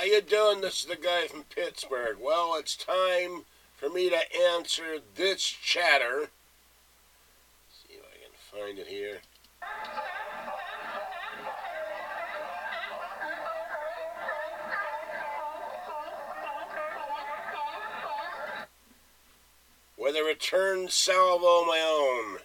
How you doing? This is the guy from Pittsburgh. Well, it's time for me to answer this chatter. Let's see if I can find it here. With a return salvo of my own.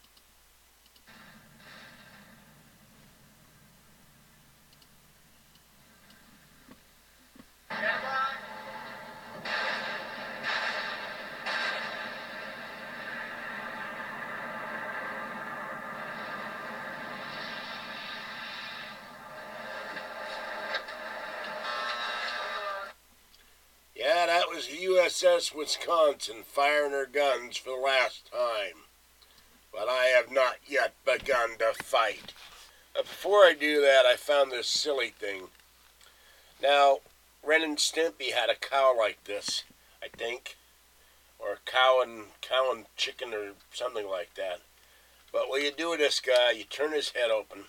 Yeah, that was USS Wisconsin firing her guns for the last time. But I have not yet begun to fight. But before I do that, I found this silly thing. Now, Ren and Stimpy had a cow like this, I think. Or a cow and chicken or something like that. But what you do with this guy, you turn his head open.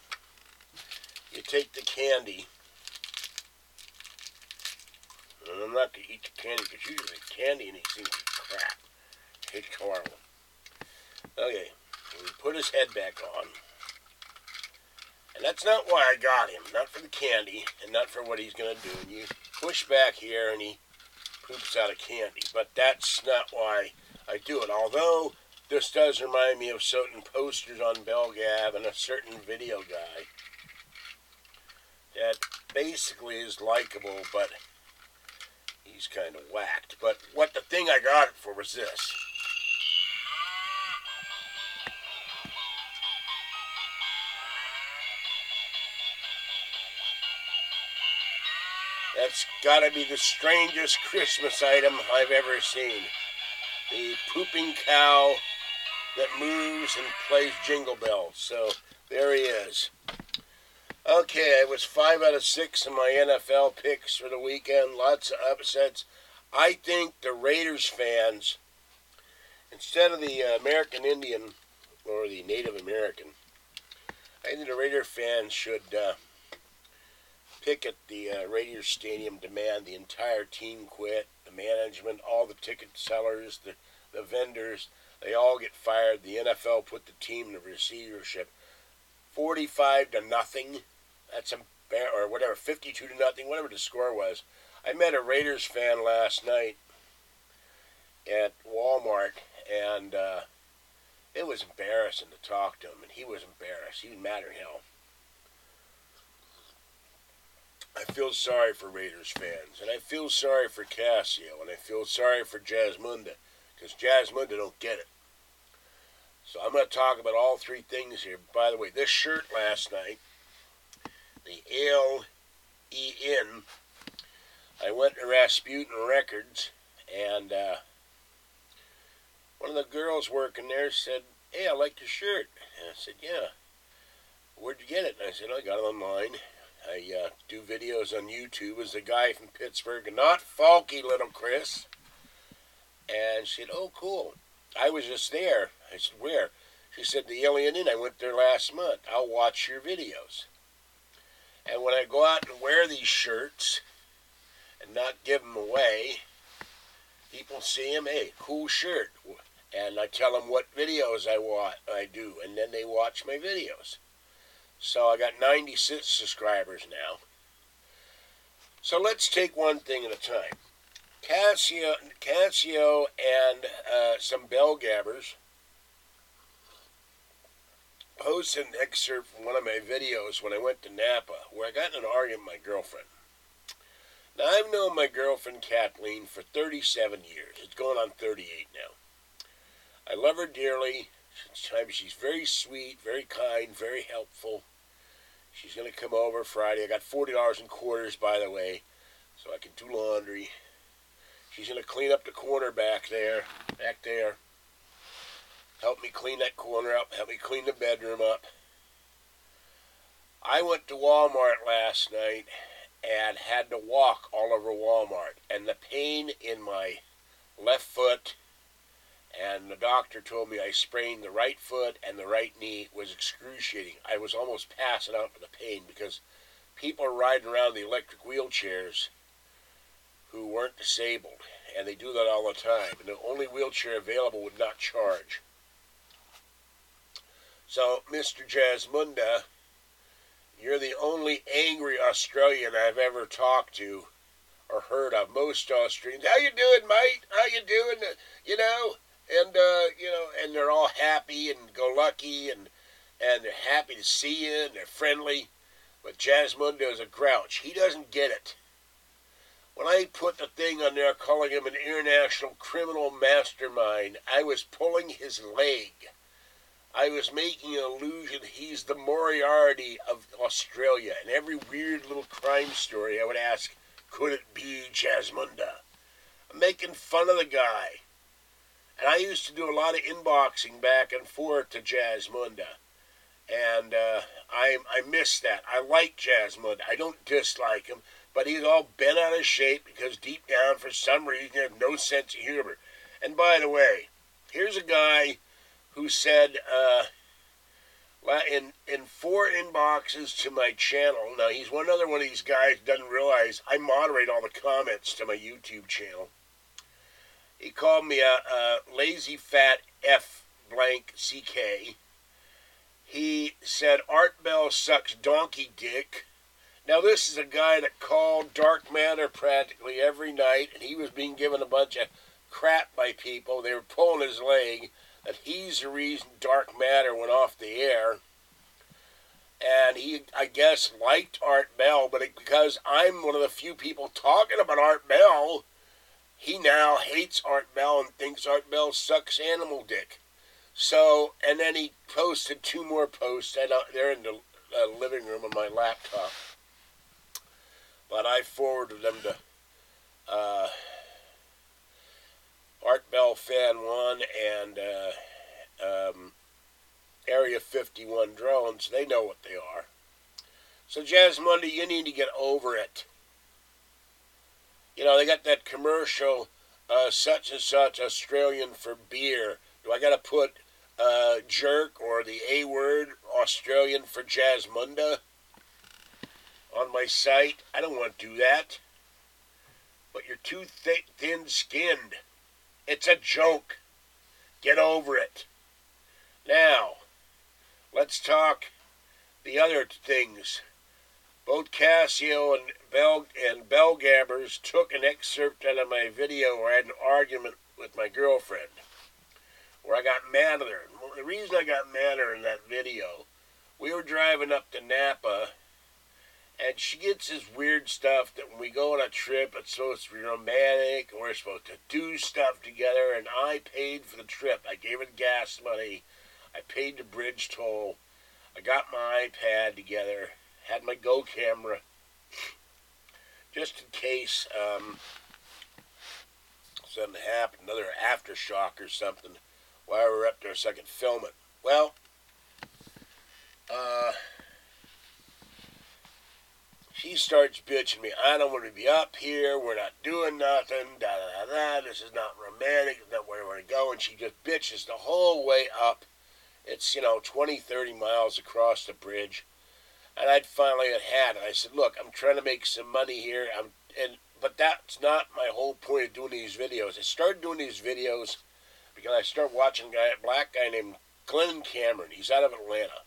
You take the candy. And I'm not going to eat the candy because usually candy in these things is crap. It's horrible. Okay, we put his head back on. And that's not why I got him. Not for the candy and not for what he's going to do. And you push back here and he poops out of candy. But that's not why I do it. Although this does remind me of certain posters on Bellgab and a certain video guy that basically is likable, but he's kind of whacked. But what the thing I got it for was this. That's got to be the strangest Christmas item I've ever seen. The pooping cow that moves and plays jingle bells. So there he is. Okay, it was 5 out of 6 in my NFL picks for the weekend. Lots of upsets. I think the Raiders fans, instead of the American Indian or the Native American, I think the Raider fans should picket the Raiders Stadium, demand the entire team quit, the management, all the ticket sellers, the vendors, they all get fired. The NFL put the team in receivership. 45-0. That's or whatever, 52-0, whatever the score was. I met a Raiders fan last night at Walmart, and it was embarrassing to talk to him, and he was embarrassed. He was mad as hell. I feel sorry for Raiders fans, and I feel sorry for Casio, and I feel sorry for Jazmunda, because Jazmunda don't get it. So I'm going to talk about all three things here. By the way, this shirt last night, the L-E-N, I went to Rasputin Records, and one of the girls working there said, "Hey, I like your shirt." And I said, "Yeah. Where'd you get it?" And I said, "I got it online. I do videos on YouTube as a guy from Pittsburgh, not Falky Little Chris." And she said, "Oh, cool. I was just there." I said, "Where?" She said, "The Alien Inn. I went there last month. I'll watch your videos." And when I go out and wear these shirts and not give them away, people see them, "Hey, cool shirt." And I tell them what videos I do, and then they watch my videos. So I got 96 subscribers now. So let's take one thing at a time. Casio and some Bellgabbers posted an excerpt from one of my videos when I went to Napa, where I got in an argument with my girlfriend. Now, I've known my girlfriend Kathleen for 37 years. It's going on 38 now. I love her dearly. She's very sweet, very kind, very helpful. She's going to come over Friday. I got $40 in quarters, by the way, so I can do laundry. She's going to clean up the corner back there. Help me clean that corner up. Help me clean the bedroom up. I went to Walmart last night and had to walk all over Walmart. And the pain in my left foot, and the doctor told me I sprained the right foot and the right knee, was excruciating. I was almost passing out for the pain because people are riding around the electric wheelchairs who weren't disabled, and they do that all the time. And the only wheelchair available would not charge. So, Mr. Jazmunda, you're the only angry Australian I've ever talked to or heard of. Most Australians, how you doing, mate? How you doing? You know, and they're all happy and go lucky, and they're happy to see you, and they're friendly. But Jazmunda is a grouch. He doesn't get it. When I put the thing on there calling him an international criminal mastermind, I was pulling his leg. I was making an illusion he's the Moriarty of Australia. And every weird little crime story I would ask, could it be Jazmunda? I'm making fun of the guy. And I used to do a lot of inboxing back and forth to Jazmunda. And I miss that. I like Jazmunda. I don't dislike him. But he's all bent out of shape because deep down, for some reason, he has no sense of humor. And by the way, here's a guy who said in 4 inboxes to my channel. Now, he's another one of these guys who doesn't realize I moderate all the comments to my YouTube channel. He called me a lazy fat F blank CK. He said Art Bell sucks donkey dick. Now, this is a guy that called Dark Matter practically every night, and he was being given a bunch of crap by people. They were pulling his leg, that he's the reason Dark Matter went off the air. And he, I guess, liked Art Bell, but because I'm one of the few people talking about Art Bell, he now hates Art Bell and thinks Art Bell sucks animal dick. So, and then he posted 2 more posts. They're in the living room on my laptop. But I forwarded them to Art Bell Fan 1 and Area 51 drones. They know what they are. So, Jazmunda, you need to get over it. You know, they got that commercial, such and such Australian for beer. Do I got to put jerk or the A word Australian for Jazmunda on my site? I don't want to do that. But you're too thin-skinned. It's a joke. Get over it. Now, let's talk the other things. Both Casio and Bellgabbers took an excerpt out of my video where I had an argument with my girlfriend, where I got mad at her. The reason I got mad at her in that video, we were driving up to Napa, and she gets this weird stuff that when we go on a trip, it's supposed to be romantic, and we're supposed to do stuff together, and I paid for the trip. I gave her gas money. I paid the bridge toll. I got my iPad together, had my Go camera, just in case something happened, another aftershock or something, while we were up there so I could film it. Well, she starts bitching me. I don't want to be up here. We're not doing nothing. Da da da da. This is not romantic. It's not where I want to go. And she just bitches the whole way up. It's, 20, 30 miles across the bridge. And I'd finally had it. I said, look, I'm trying to make some money here. But that's not my whole point of doing these videos. I started doing these videos because I started watching a black guy named Glenn Cameron. He's out of Atlanta.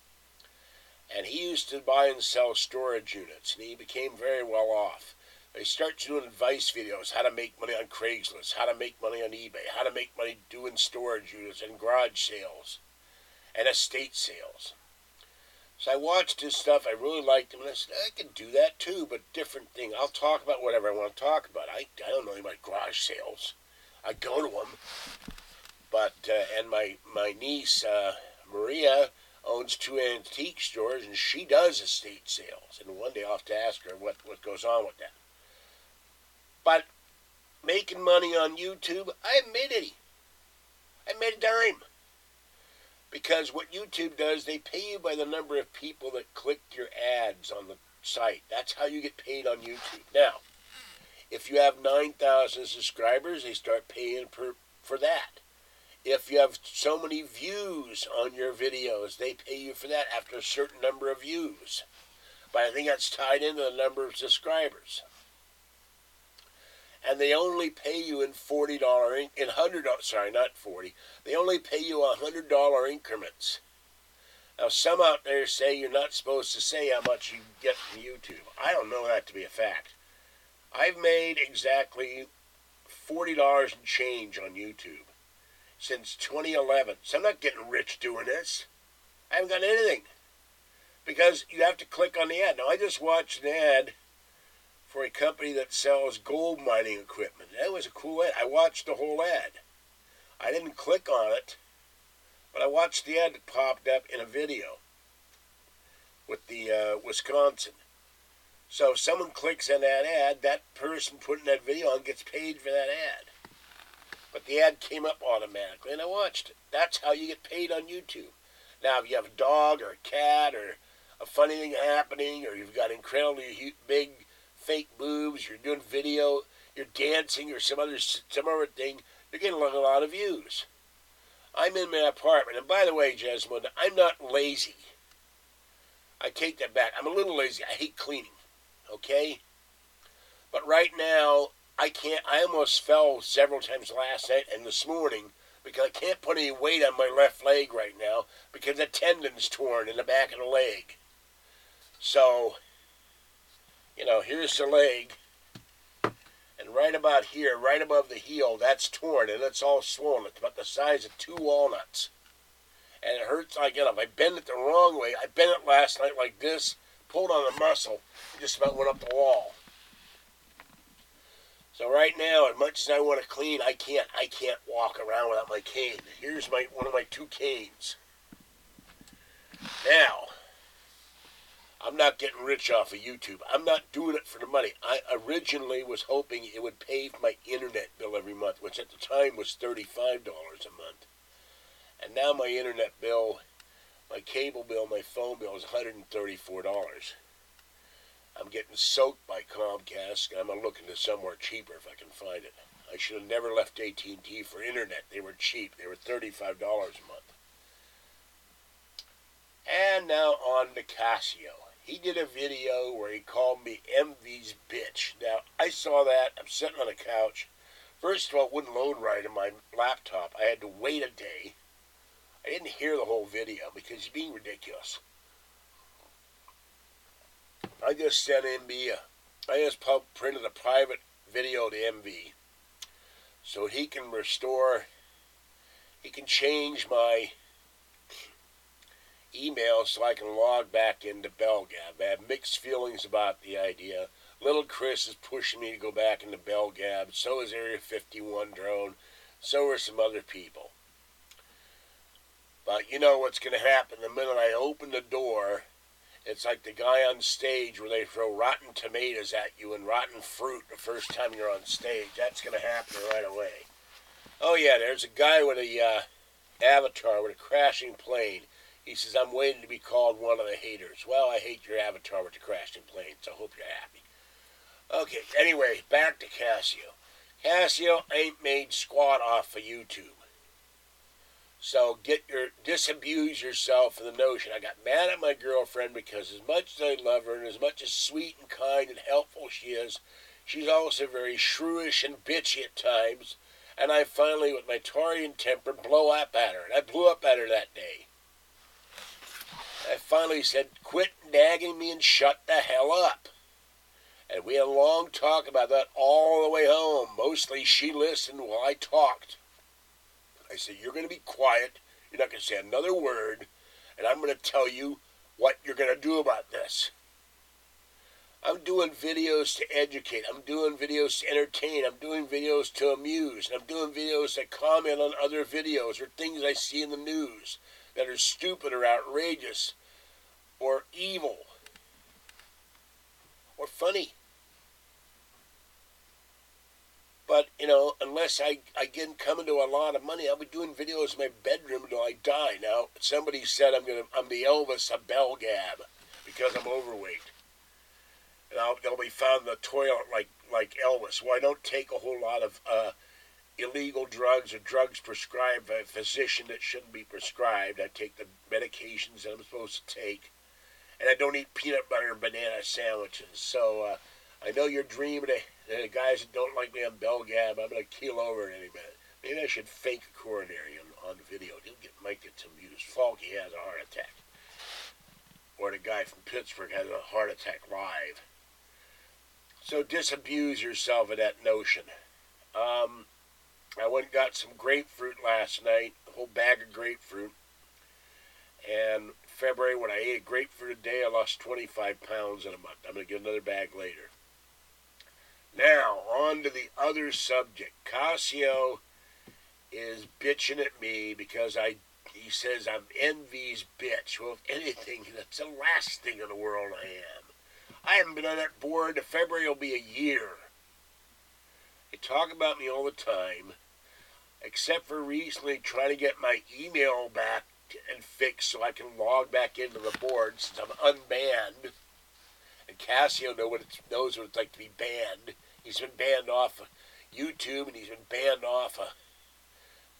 And he used to buy and sell storage units, and he became very well off. He started doing advice videos, how to make money on Craigslist, how to make money on eBay, how to make money doing storage units and garage sales and estate sales. So I watched his stuff. I really liked him, and I said, I can do that too, but different thing. I'll talk about whatever I want to talk about. I don't know about garage sales. I go to them. But, and my niece, Maria, owns 2 antique stores, and she does estate sales. And one day I'll have to ask her what goes on with that. But making money on YouTube, I haven't made any. I made a dime. Because what YouTube does, they pay you by the number of people that click your ads on the site. That's how you get paid on YouTube. Now, if you have 9,000 subscribers, they start paying for that. If you have so many views on your videos, they pay you for that after a certain number of views. But I think that's tied into the number of subscribers. and they only pay you in $100, sorry, not 40. They only pay you $100 increments. Now, some out there say you're not supposed to say how much you get from YouTube. I don't know that to be a fact. I've made exactly $40 and change on YouTube since 2011. So I'm not getting rich doing this. I haven't got anything. Because you have to click on the ad. Now, I just watched an ad for a company that sells gold mining equipment. That was a cool ad. I watched the whole ad. I didn't click on it, but I watched the ad that popped up in a video with the Wisconsin. So if someone clicks on that ad, that person putting that video on gets paid for that ad. But the ad came up automatically, and I watched it. That's how you get paid on YouTube. Now, if you have a dog or a cat or a funny thing happening, or you've got incredibly big fake boobs, you're doing video, you're dancing, or some other thing, you're getting a lot of views. I'm in my apartment, and by the way, Jazmunda, I'm not lazy. I take that back. I'm a little lazy. I hate cleaning, okay? But right now, I can't. I almost fell several times last night and this morning because I can't put any weight on my left leg right now because the tendon's torn in the back of the leg. So, here's the leg, and right about here, right above the heel, that's torn, and it's all swollen. It's about the size of 2 walnuts, and it hurts like, if I bend it the wrong way, I bent it last night like this, pulled on the muscle, it just about went up the wall. So right now, as much as I want to clean, I can't walk around without my cane. Here's one of my 2 canes. Now, I'm not getting rich off of YouTube. I'm not doing it for the money. I originally was hoping it would pay for my internet bill every month, which at the time was $35 a month. And now my internet bill, my cable bill, my phone bill is $134. I'm getting soaked by Comcast, and I'm going to look into somewhere cheaper if I can find it. I should have never left AT&T for internet. They were cheap. They were $35 a month. And now on to Casio. He did a video where he called me MV's bitch. Now, I saw that. I'm sitting on a couch. First of all, it wouldn't load right on my laptop. I had to wait a day. I didn't hear the whole video because he's being ridiculous. I just sent I just printed a private video to MV so he can change my email so I can log back into Bellgab. I have mixed feelings about the idea. Little Chris is pushing me to go back into Bellgab. So is Area 51 drone. So are some other people. But you know what's going to happen the minute I open the door. It's like the guy on stage where they throw rotten tomatoes at you and rotten fruit the first time you're on stage. That's going to happen right away. Oh yeah, there's a guy with a avatar with a crashing plane. He says, I'm waiting to be called one of the haters. Well, I hate your avatar with the crashing plane, so I hope you're happy. Okay, anyway, back to Casio. Casio ain't made squat off of YouTube. So disabuse yourself of the notion. I got mad at my girlfriend because as much as I love her and as much as sweet and kind and helpful she is, she's also very shrewish and bitchy at times. And I finally, with my Taurian temper, blow up at her. And I blew up at her that day. I finally said, quit nagging me and shut the hell up. And we had a long talk about that all the way home. Mostly she listened while I talked. I said, you're going to be quiet, you're not going to say another word, and I'm going to tell you what you're going to do about this. I'm doing videos to educate, I'm doing videos to entertain, I'm doing videos to amuse, and I'm doing videos that comment on other videos or things I see in the news that are stupid or outrageous or evil or funny. But, unless I come into a lot of money, I'll be doing videos in my bedroom until I die. Now, somebody said I'm the Elvis of Bellgab because I'm overweight. And they'll be found in the toilet like Elvis. Well, I don't take a whole lot of illegal drugs or drugs prescribed by a physician that shouldn't be prescribed. I take the medications that I'm supposed to take. And I don't eat peanut butter and banana sandwiches. So I know you're dreaming of the guys that don't like me on Bellgab. I'm going to keel over in any minute. Maybe I should fake a coronary on video. Might get some views. Falky has a heart attack. Or the guy from Pittsburgh has a heart attack live. So disabuse yourself of that notion. I went and got some grapefruit last night, a whole bag of grapefruit. And February, when I ate a grapefruit a day, I lost 25 pounds in a month. I'm going to get another bag later. Now, on to the other subject. Casio is bitching at me because he says I'm envy's bitch. Well, if anything, that's the last thing in the world I am. I haven't been on that board. February will be a year. They talk about me all the time, except for recently trying to get my email back and fixed so I can log back into the board since I'm unbanned. And Casio knows what it's like to be banned. He's been banned off of YouTube and he's been banned off of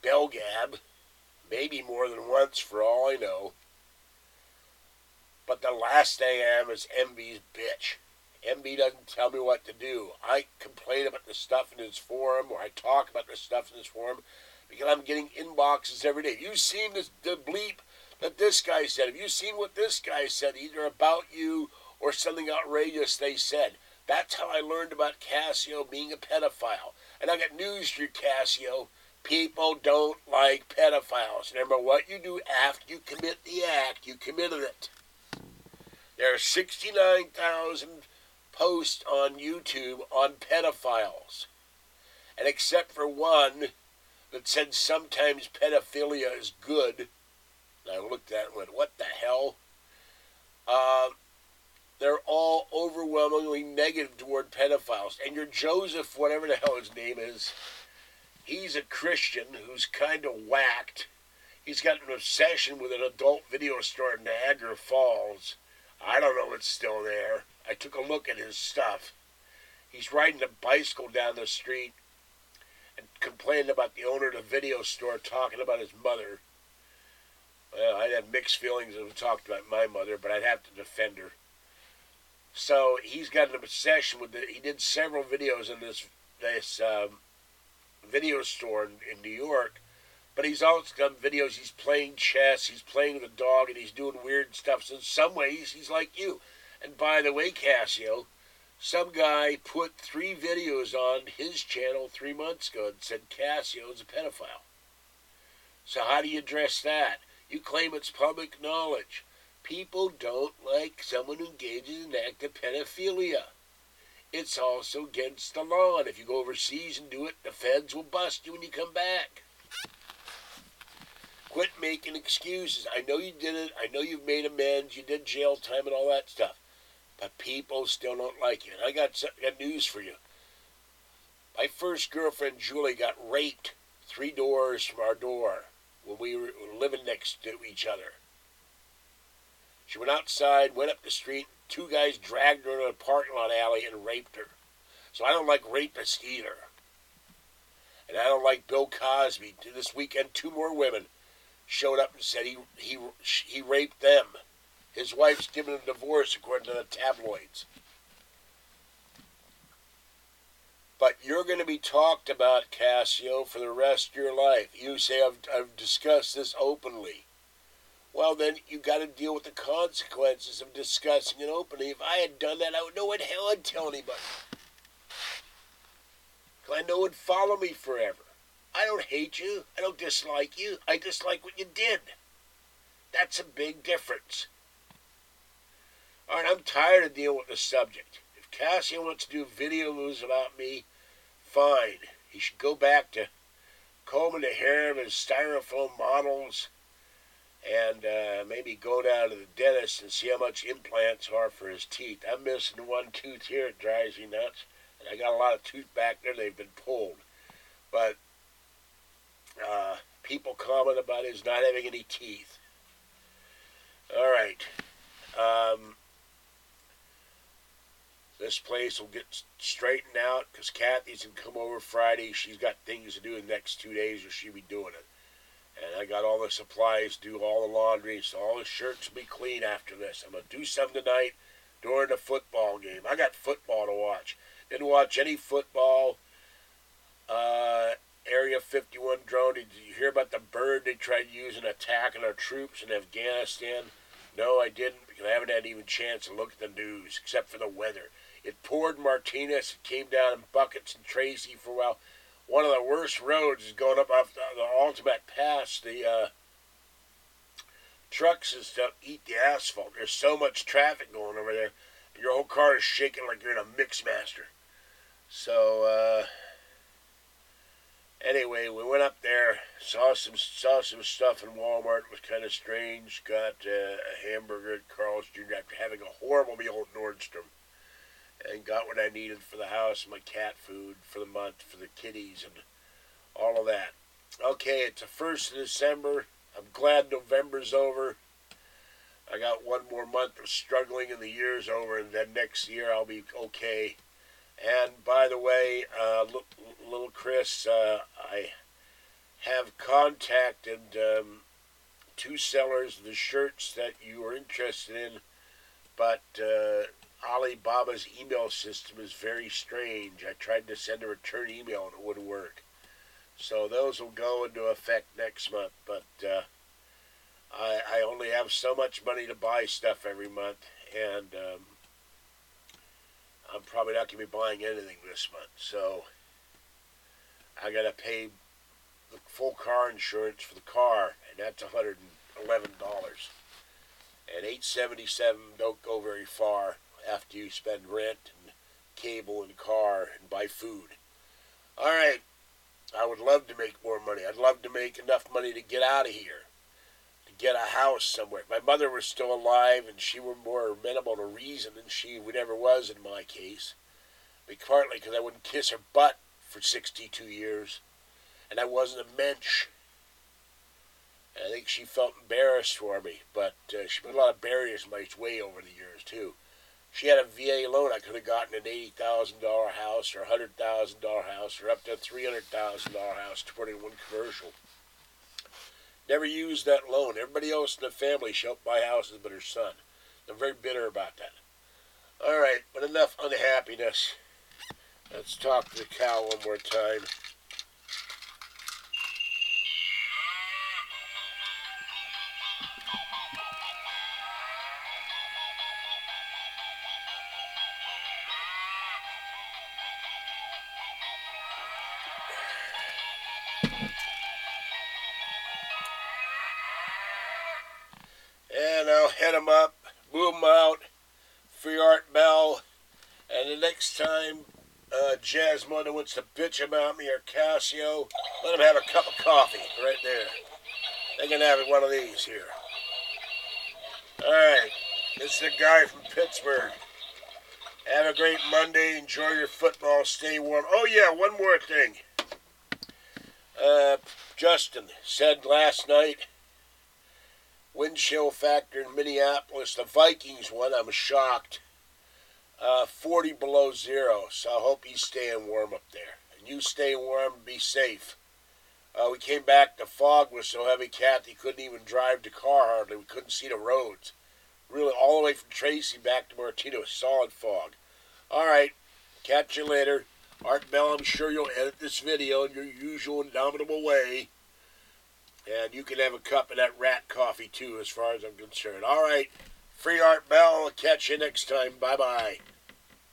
Bellgab, maybe more than once for all I know. But the last thing I am is envy's bitch. Envy doesn't tell me what to do. I complain about the stuff in his forum, or I talk about the stuff in his forum, because I'm getting inboxes every day. Have you seen the bleep that this guy said? Have you seen what this guy said, either about you or something outrageous they said? That's how I learned about Casio being a pedophile. And I got news for you, Casio. People don't like pedophiles. Remember, what you do after you commit the act, you committed it. There are 69,000 posts on YouTube on pedophiles. And except for one that said sometimes pedophilia is good, and I looked at it and went, what the hell? They're all overwhelmingly negative toward pedophiles. And your Joseph, whatever the hell his name is, he's a Christian who's kind of whacked. He's got an obsession with an adult video store in Niagara Falls. I don't know if it's still there. I took a look at his stuff. He's riding a bicycle down the street and complaining about the owner of the video store, talking about his mother. Well, I'd have mixed feelings if he talked about my mother, but I'd have to defend her. So he's got an obsession with it. He did several videos in this video store in New York, but he's also done videos. He's playing chess, he's playing with a dog, and he's doing weird stuff. So in some ways, he's like you. And by the way, Casio, some guy put 3 videos on his channel 3 months ago and said Casio is a pedophile. So how do you address that? You claim it's public knowledge. People don't like someone who engages in active pedophilia. It's also against the law, and if you go overseas and do it, the feds will bust you when you come back. Quit making excuses. I know you did it. I know you've made amends. You did jail time and all that stuff. But people still don't like you. And I got news for you. My first girlfriend, Julie, got raped 3 doors from our door when we were living next to each other. She went outside, went up the street. 2 guys dragged her in a parking lot alley and raped her. So I don't like rapists either. And I don't like Bill Cosby. This weekend, 2 more women showed up and said he raped them. His wife's given a divorce, according to the tabloids. But you're going to be talked about, Casio, for the rest of your life. You say, I've discussed this openly. Well, then you got to deal with the consequences of discussing it openly. If I had done that, I would know what hell I'd tell anybody. I know it'd follow me forever. I don't hate you. I don't dislike you. I dislike what you did. That's a big difference. All right, I'm tired of dealing with this subject. If Casio wants to do videos about me, fine. He should go back to combing the hair of his styrofoam models and maybe go down to the dentist and see how much implants are for his teeth. I'm missing 1 tooth here. It drives me nuts. And I got a lot of tooth back there. They've been pulled. But people comment about his not having any teeth. All right. This place will get straightened out because Kathy's going to come over Friday. She's got things to do in the next 2 days or she'll be doing it. And I got all the supplies, do all the laundry, so all the shirts will be clean after this. I'm going to do some tonight, during the football game. I got football to watch. Didn't watch any football. Area 51 drone. Did you hear about the bird they tried using attacking our troops in Afghanistan? No, I didn't, because I haven't had even a chance to look at the news, except for the weather. It poured Martinez. It came down in buckets in Tracy for a while. One of the worst roads is going up off the Ultimate Pass. The trucks and stuff eat the asphalt. There's so much traffic going over there. Your whole car is shaking like you're in a Mixmaster. So, anyway, we went up there, saw some stuff in Walmart. It was kind of strange. Got a hamburger at Carl's Jr. after having a horrible meal at Nordstrom. And got what I needed for the house, my cat food for the month, for the kitties, and all of that. Okay, it's the 1st of December. I'm glad November's over. I got one more month of struggling and the year's over, and then next year I'll be okay. And by the way, little Chris, I have contacted 2 sellers of the shirts that you are interested in, but Alibaba's email system is very strange. I tried to send a return email and it wouldn't work. So those will go into effect next month, but I only have so much money to buy stuff every month, and I'm probably not going to be buying anything this month. So I got to pay the full car insurance for the car, and that's $111. And $877 don't go very far after you spend rent and cable and car and buy food. All right, I would love to make more money. I'd love to make enough money to get out of here, to get a house somewhere. If my mother was still alive and she were more amenable to reason than she ever was in my case, partly because I wouldn't kiss her butt for 62 years, and I wasn't a mensch. And I think she felt embarrassed for me, but she put a lot of barriers in my way over the years, too. She had a VA loan. I could have gotten an $80,000 house or a $100,000 house or up to a $300,000 house to put in one commercial. Never used that loan. Everybody else in the family helped buy houses but her son. I'm very bitter about that. All right, but enough unhappiness. Let's talk to the cow one more time. And I'll head them up, move them out, free Art Bell, and the next time Jazmunda wants to bitch about me or Casio, let them have a cup of coffee right there. They can have one of these here. Alright, this is the guy from Pittsburgh. Have a great Monday, enjoy your football, stay warm. Oh yeah, one more thing. Justin said last night, wind chill factor in Minneapolis, the Vikings won. I'm shocked. 40 below zero, so I hope he's staying warm up there. And you stay warm and be safe. We came back, the fog was so heavy, Kathy couldn't even drive the car hardly. We couldn't see the roads. Really, all the way from Tracy back to Martino, solid fog. All right, catch you later. Art Bell, I'm sure you'll edit this video in your usual indomitable way. And you can have a cup of that rat coffee, too, as far as I'm concerned. All right, free Art Bell. I'll catch you next time. Bye-bye.